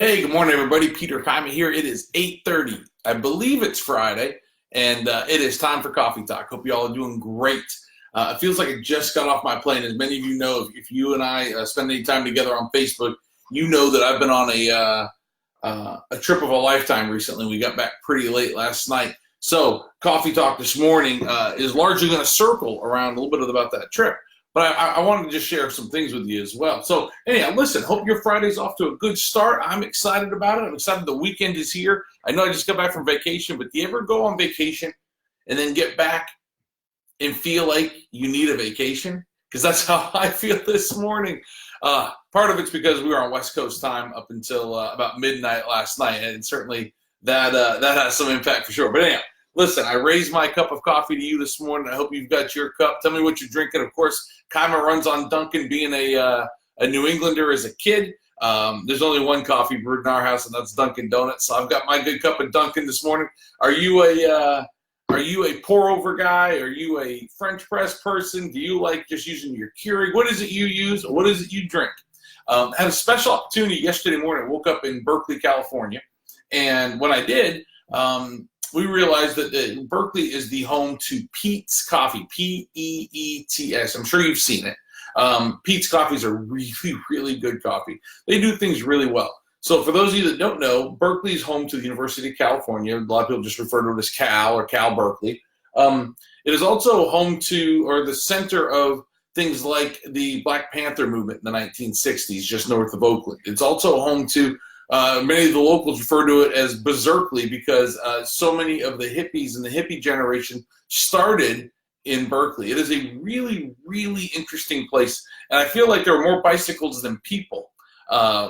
Hey, good morning, everybody. Peter Kima here. It is 8:30. I believe it's Friday, and it is time for Coffee Talk. Hope you all are doing great. It feels like I just got off my plane. As many of you know, if you and I spend any time together on Facebook, you know that I've been on a trip of a lifetime recently. We got back pretty late last night. So Coffee Talk this morning is largely going to circle around a little bit about that trip. But I wanted to just share some things with you as well. So anyhow, listen, hope your Friday's off to a good start. I'm excited about it. I'm excited the weekend is here. I know I just got back from vacation, but do you ever go on vacation and then get back and feel like you need a vacation? Because that's how I feel this morning. Part of it's because we were on West Coast time up until about midnight last night, and certainly that has some impact for sure. But anyhow, listen, I raised my cup of coffee to you this morning. I hope you've got your cup. Tell me what you're drinking. Of course, Kima runs on Dunkin', being a New Englander as a kid. There's only one coffee brewed in our house, and that's Dunkin' Donuts. So I've got my good cup of Dunkin' this morning. Are you a pour over guy? Are you a French press person? Do you like just using your Keurig? What is it you use? What is it you drink? Had a special opportunity yesterday morning. I woke up in Berkeley, California, and when I did, we realized that Berkeley is the home to Peet's Coffee, Peets. I'm sure you've seen it. Peet's Coffees are really, really good coffee. They do things really well. So for those of you that don't know, Berkeley is home to the University of California. A lot of people just refer to it as Cal or Cal Berkeley. It is also home to, or the center of, things like the Black Panther movement in the 1960s, just north of Oakland. It's also home to, many of the locals refer to it as Berkeley because so many of the hippies and the hippie generation started in Berkeley. It is a really, really interesting place. And I feel like there were more bicycles than people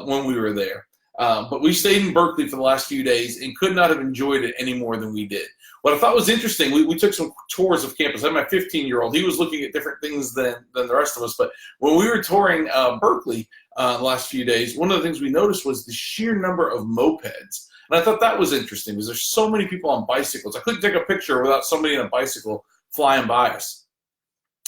when we were there. But we stayed in Berkeley for the last few days and could not have enjoyed it any more than we did. What I thought was interesting, we took some tours of campus. I had my 15-year-old. He was looking at different things than the rest of us. But when we were touring Berkeley the last few days, one of the things we noticed was the sheer number of mopeds. And I thought that was interesting because there's so many people on bicycles. I couldn't take a picture without somebody in a bicycle flying by us.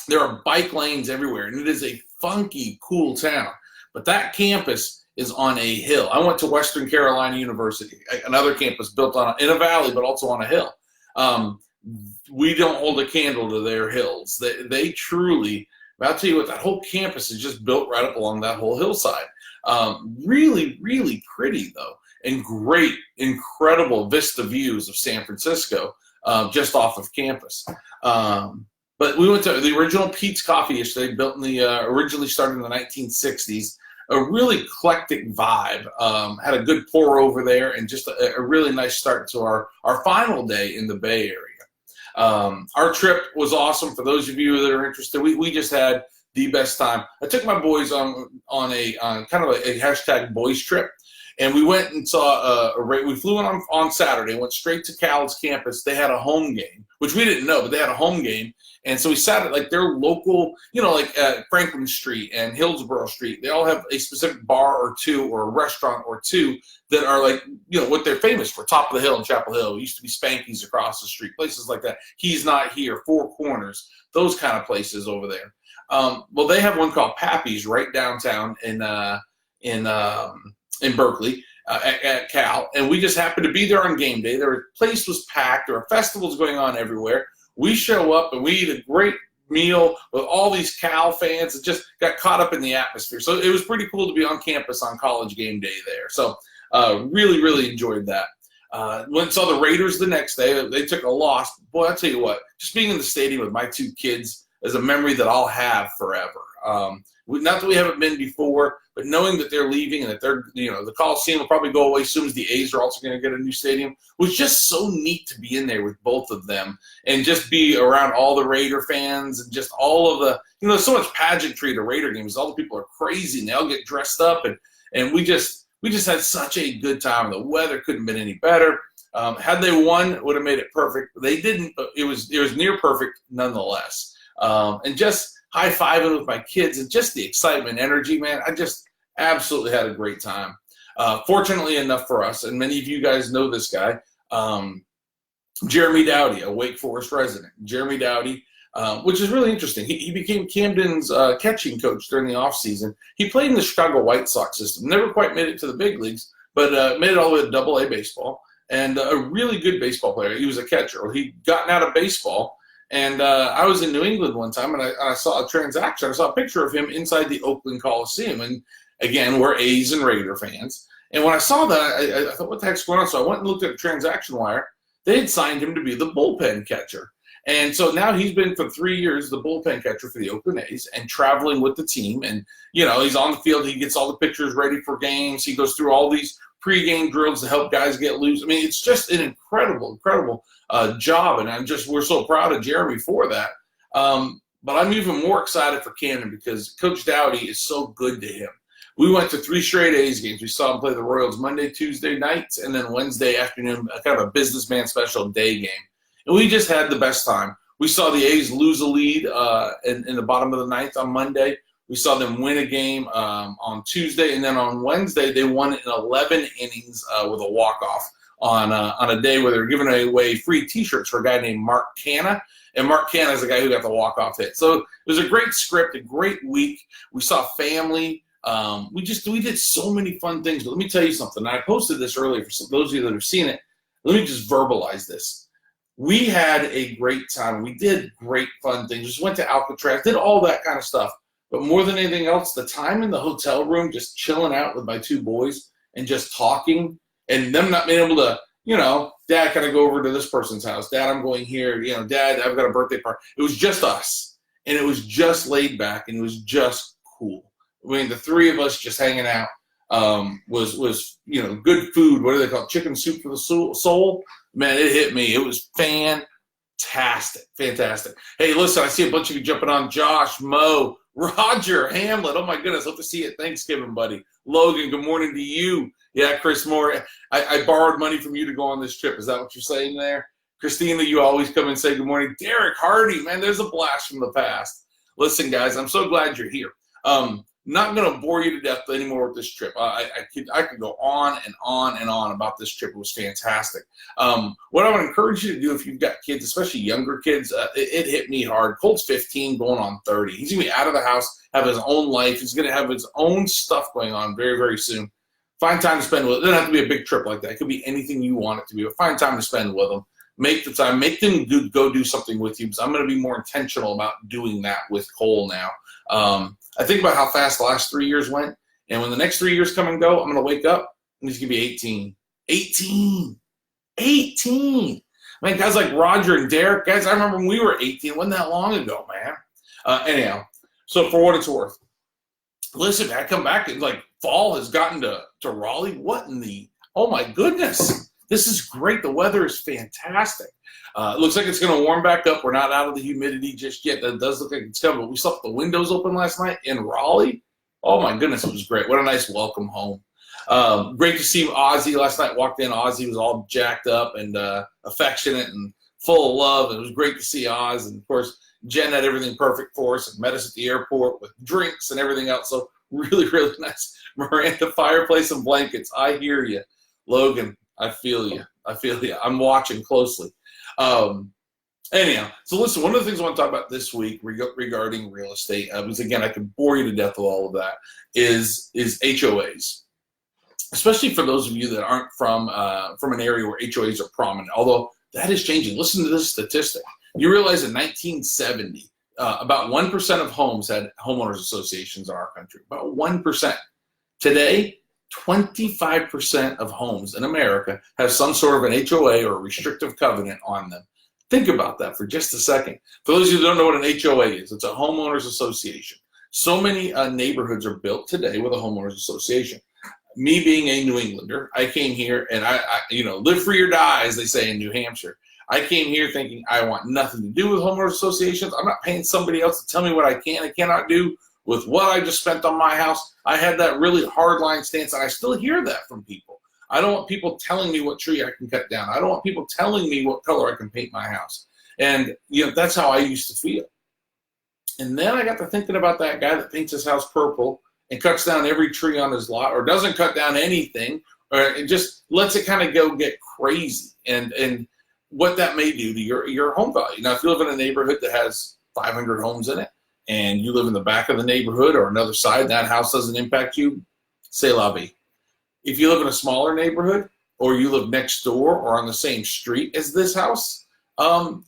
There are bike lanes everywhere, and it is a funky, cool town. But that campus is on a hill. I went to Western Carolina University, another campus built in a valley, but also on a hill. We don't hold a candle to their hills. They truly, I'll tell you what, that whole campus is just built right up along that whole hillside. Really, really pretty though, and great, incredible vista views of San Francisco just off of campus. But we went to the original Peet's Coffee yesterday, built in the originally started in the 1960s. A really eclectic vibe. Had a good pour over there, and just a really nice start to our final day in the Bay Area. Our trip was awesome. For those of you that are interested, we just had the best time. I took my boys on a kind of a hashtag boys trip, and we went and saw we flew in on Saturday, went straight to Cal's campus. They had a home game, which we didn't know, but they had a home game. And so we sat at like their local, like Franklin Street and Hillsborough Street. They all have a specific bar or two or a restaurant or two that are like, what they're famous for. Top of the Hill in Chapel Hill. It used to be Spanky's across the street. Places like that. He's Not Here, Four Corners, those kind of places over there. Well, they have one called Pappy's right downtown in Berkeley. At Cal, and we just happened to be there on game day. The place was packed. There were festivals going on everywhere. We show up and we eat a great meal with all these Cal fans and just got caught up in the atmosphere. So it was pretty cool to be on campus on college game day there. So really, really enjoyed that. Went and saw the Raiders the next day. They took a loss. Boy, I'll tell you what, just being in the stadium with my two kids is a memory that I'll have forever. Not that we haven't been before, but knowing that they're leaving and that they're, the Coliseum will probably go away as soon as the A's are also going to get a new stadium, was just so neat to be in there with both of them and just be around all the Raider fans and just all of the, there's so much pageantry to Raider games. All the people are crazy and they all get dressed up and we just had such a good time. The weather couldn't have been any better. Had they won, it would have made it perfect. They didn't, but it was near perfect nonetheless. And just high-fiving with my kids and just the excitement, energy, man. I just absolutely had a great time. Fortunately enough for us, and many of you guys know this guy, Jeremy Dowdy, a Wake Forest resident. Jeremy Dowdy, which is really interesting. He became Camden's catching coach during the offseason. He played in the Chicago White Sox system. Never quite made it to the big leagues, but made it all the way to Double-A baseball, and a really good baseball player. He was a catcher. Well, he'd gotten out of baseball, and I was in New England one time, and I saw a transaction. I saw a picture of him inside the Oakland Coliseum, and again, we're A's and Raider fans. And when I saw that, I thought, what the heck's going on? So I went and looked at the transaction wire. They had signed him to be the bullpen catcher. And so now he's been for 3 years the bullpen catcher for the Oakland A's and traveling with the team. And, he's on the field. He gets all the pictures ready for games. He goes through all these pregame drills to help guys get loose. I mean, it's just an incredible job. And we're so proud of Jeremy for that. But I'm even more excited for Camden because Coach Dowdy is so good to him. We went to 3 straight A's games. We saw him play the Royals Monday, Tuesday nights, and then Wednesday afternoon, kind of a businessman special day game. And we just had the best time. We saw the A's lose a lead in the bottom of the ninth on Monday. We saw them win a game on Tuesday, and then on Wednesday they won in 11 innings with a walk-off on a day where they were giving away free T-shirts for a guy named Mark Canna. And Mark Canna is the guy who got the walk-off hit. So it was a great script, a great week. We saw family. We did so many fun things. But let me tell you something. I posted this earlier for those of you that have seen it. Let me just verbalize this. We had a great time. We did great fun things. Just went to Alcatraz, did all that kind of stuff. But more than anything else, the time in the hotel room, just chilling out with my 2 boys and just talking, and them not being able to, Dad, can I go over to this person's house? Dad, I'm going here. Dad, I've got a birthday party. It was just us, and it was just laid back, and it was just cool. I mean, the 3 of us just hanging out was good food. What do they call it? Chicken soup for the soul. Man, it hit me. It was fantastic. Hey, listen, I see a bunch of you jumping on. Josh, Mo, Roger, Hamlet. Oh, my goodness. Hope to see you at Thanksgiving, buddy. Logan, good morning to you. Yeah, Chris Moore. I borrowed money from you to go on this trip. Is that what you're saying there? Christina, you always come and say good morning. Derek Hardy, man, there's a blast from the past. Listen, guys, I'm so glad you're here. Not going to bore you to death anymore with this trip. I could go on and on and on about this trip. It was fantastic. What I would encourage you to do if you've got kids, especially younger kids, it hit me hard. Colt's 15 going on 30. He's going to be out of the house, have his own life. He's going to have his own stuff going on very, very soon. Find time to spend with it. It doesn't have to be a big trip like that. It could be anything you want it to be, but find time to spend with them. Make the time. Make them go do something with you, because I'm going to be more intentional about doing that with Cole now. I think about how fast the last 3 years went, and when the next 3 years come and go, I'm going to wake up and he's going to be 18. 18. Man, guys like Roger and Derek, guys, I remember when we were 18. It wasn't that long ago, man. Anyhow, so for what it's worth, listen, I come back and fall has gotten to Raleigh. What in the, oh my goodness. This is great. The weather is fantastic. It looks like it's going to warm back up. We're not out of the humidity just yet. That does look like it's coming. But we saw the windows open last night in Raleigh. Oh, my goodness, it was great. What a nice welcome home. Great to see Ozzy last night. Walked in. Ozzy was all jacked up and affectionate and full of love. It was great to see Oz. And, of course, Jen had everything perfect for us and met us at the airport with drinks and everything else. So really, really nice. Miranda, fireplace, and blankets. I hear you. Logan, I feel you. I'm watching closely. Anyhow, so listen, one of the things I want to talk about this week regarding real estate, because again, I could bore you to death with all of that, is HOAs. Especially for those of you that aren't from an area where HOAs are prominent, although that is changing. Listen to this statistic. You realize in 1970, about 1% of homes had homeowners associations in our country. About 1%. Today, 25% of homes in America have some sort of an HOA or a restrictive covenant on them. Think about that for just a second. For those of you who don't know what an HOA is, it's a homeowners association. So many neighborhoods are built today with a homeowners association. Me being a New Englander, I came here and I live free or die, as they say in New Hampshire. I came here thinking I want nothing to do with homeowners associations. I'm not paying somebody else to tell me what I can and cannot do with what I just spent on my house. I had that really hardline stance, and I still hear that from people. I don't want people telling me what tree I can cut down. I don't want people telling me what color I can paint my house. And, that's how I used to feel. And then I got to thinking about that guy that paints his house purple and cuts down every tree on his lot, or doesn't cut down anything, or it just lets it kind of go get crazy. And what that may do to your home value. Now, if you live in a neighborhood that has 500 homes in it, and you live in the back of the neighborhood or another side, that house doesn't impact you, c'est la vie. if you live in a smaller neighborhood or you live next door or on the same street as this house,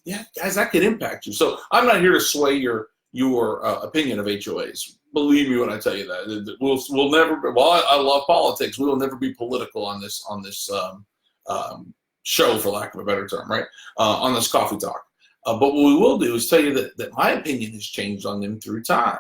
yeah, guys, that could impact you. So I'm not here to sway your opinion of HOAs. Believe me when I tell you that. We'll never. Well, I love politics. We will never be political on this show, for lack of a better term, right? On this coffee talk. But what we will do is tell you that my opinion has changed on them through time.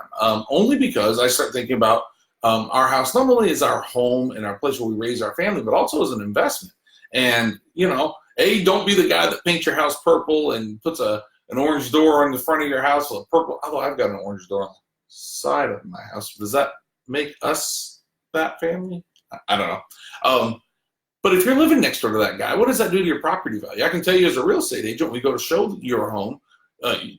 Only because I start thinking about our house not only as our home and our place where we raise our family, but also as an investment. And don't be the guy that paints your house purple and puts an orange door on the front of your house with a purple. Although I've got an orange door on the side of my house. Does that make us that family? I don't know. But if you're living next door to that guy, what does that do to your property value? I can tell you as a real estate agent, we go to show your home.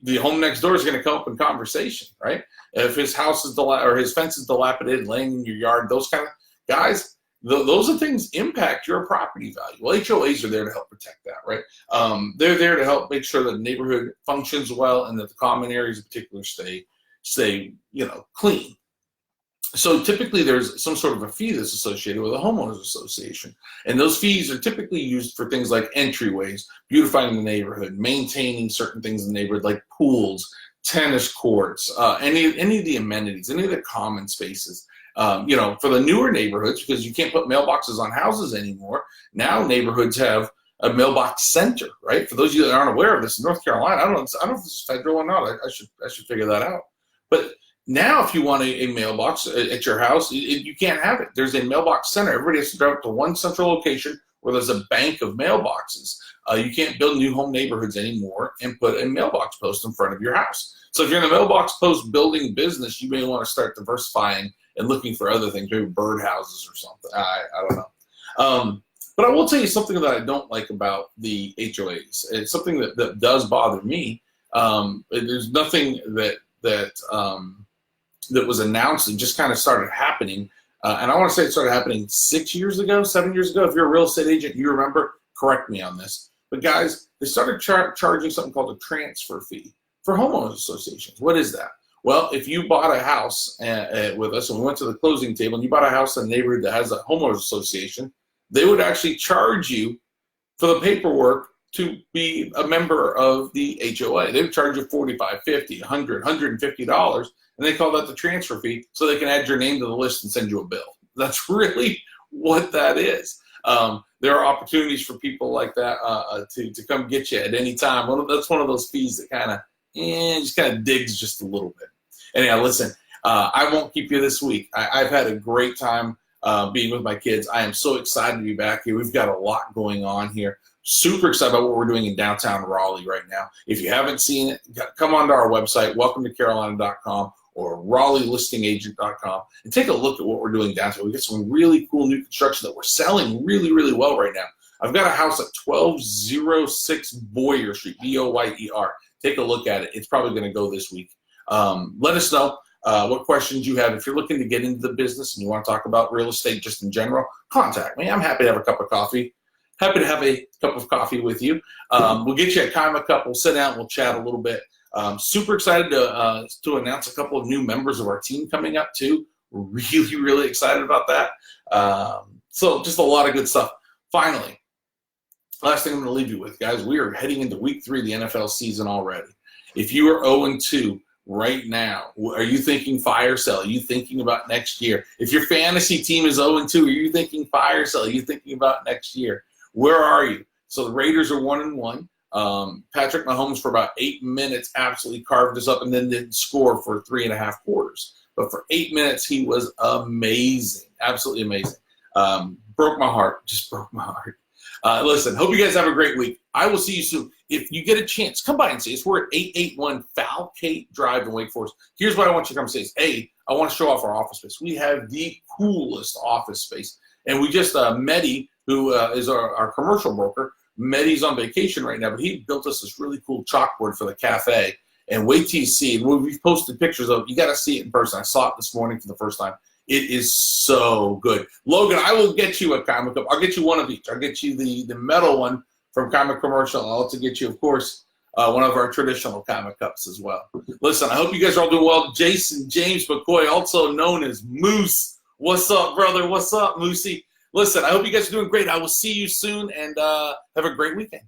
The home next door is going to come up in conversation, right? If his house is or his fence is dilapidated, laying in your yard, those kind of guys, those are things impact your property value. Well, HOAs are there to help protect that, right? They're there to help make sure that the neighborhood functions well and that the common areas in particular stay clean. So typically there's some sort of a fee that's associated with a homeowners association. And those fees are typically used for things like entryways, beautifying the neighborhood, maintaining certain things in the neighborhood like pools, tennis courts, any of the amenities, any of the common spaces. For the newer neighborhoods, because you can't put mailboxes on houses anymore, now neighborhoods have a mailbox center, right? For those of you that aren't aware of this, in North Carolina, I don't know if this is federal or not. I should figure that out. But now, if you want a mailbox at your house, you can't have it. There's a mailbox center. Everybody has to drive to one central location where there's a bank of mailboxes. You can't build new home neighborhoods anymore and put a mailbox post in front of your house. So if you're in a mailbox post building business, you may want to start diversifying and looking for other things, maybe birdhouses or something. I don't know. But I will tell you something that I don't like about the HOAs. It's something that does bother me. There's nothing that was announced and just kind of started happening. And I want to say it started happening 7 years ago. If you're a real estate agent, you remember, correct me on this. But guys, they started charging something called a transfer fee for homeowners associations. What is that? Well, if you bought a house with us and we went to the closing table and you bought a house in a neighborhood that has a homeowners association, they would actually charge you for the paperwork to be a member of the HOA. They would charge you $45, $50, $100, $150. And they call that the transfer fee, so they can add your name to the list and send you a bill. That's really what that is. There are opportunities for people like that to come get you at any time. That's one of those fees that kind of digs just a little bit. Anyhow, listen, I won't keep you this week. I've had a great time being with my kids. I am so excited to be back here. We've got a lot going on here. Super excited about what we're doing in downtown Raleigh right now. If you haven't seen it, come onto our website, welcometocarolina.com or raleighlistingagent.com, and take a look at what we're doing downtown. We got some really cool new construction that we're selling really, really well right now. I've got a house at 1206 Boyer Street, Boyer. Take a look at it. It's probably going to go this week. Let us know what questions you have. If you're looking to get into the business and you want to talk about real estate just in general, contact me. I'm happy to have a cup of coffee. Happy to have a cup of coffee with you. We'll get you a Kaima cup. We'll sit down. We'll chat a little bit. Super excited to announce a couple of new members of our team coming up too. Really, really excited about that. So just a lot of good stuff. Finally, last thing I'm going to leave you with, guys, we are heading into week 3 of the NFL season already. If you are 0-2 right now, are you thinking fire sale? Are you thinking about next year? If your fantasy team is 0-2, are you thinking fire sale? Are you thinking about next year? Where are you? So the Raiders are 1-1. Patrick Mahomes for about 8 minutes absolutely carved us up and then didn't score for 3.5 quarters. But for 8 minutes, he was amazing, absolutely amazing. Broke my heart, just broke my heart. Listen, hope you guys have a great week. I will see you soon. If you get a chance, come by and see us. We're at 881 Falcate Drive in Wake Forest. Here's what I want you to come see. I want to show off our office space. We have the coolest office space. And we just, Mehdi, who is our commercial broker, Mehdi's on vacation right now, but he built us this really cool chalkboard for the cafe. And wait till you see it. We've posted pictures of it. You got to see it in person. I saw it this morning for the first time. It is so good. Logan, I will get you a Kaima cup. I'll get you one of each. I'll get you the metal one from Kaima Commercial. I'll also get you, of course, one of our traditional Kaima cups as well. Listen, I hope you guys are all doing well. Jason James McCoy, also known as Moose. What's up, brother? What's up, Moosey? Listen, I hope you guys are doing great. I will see you soon, and have a great weekend.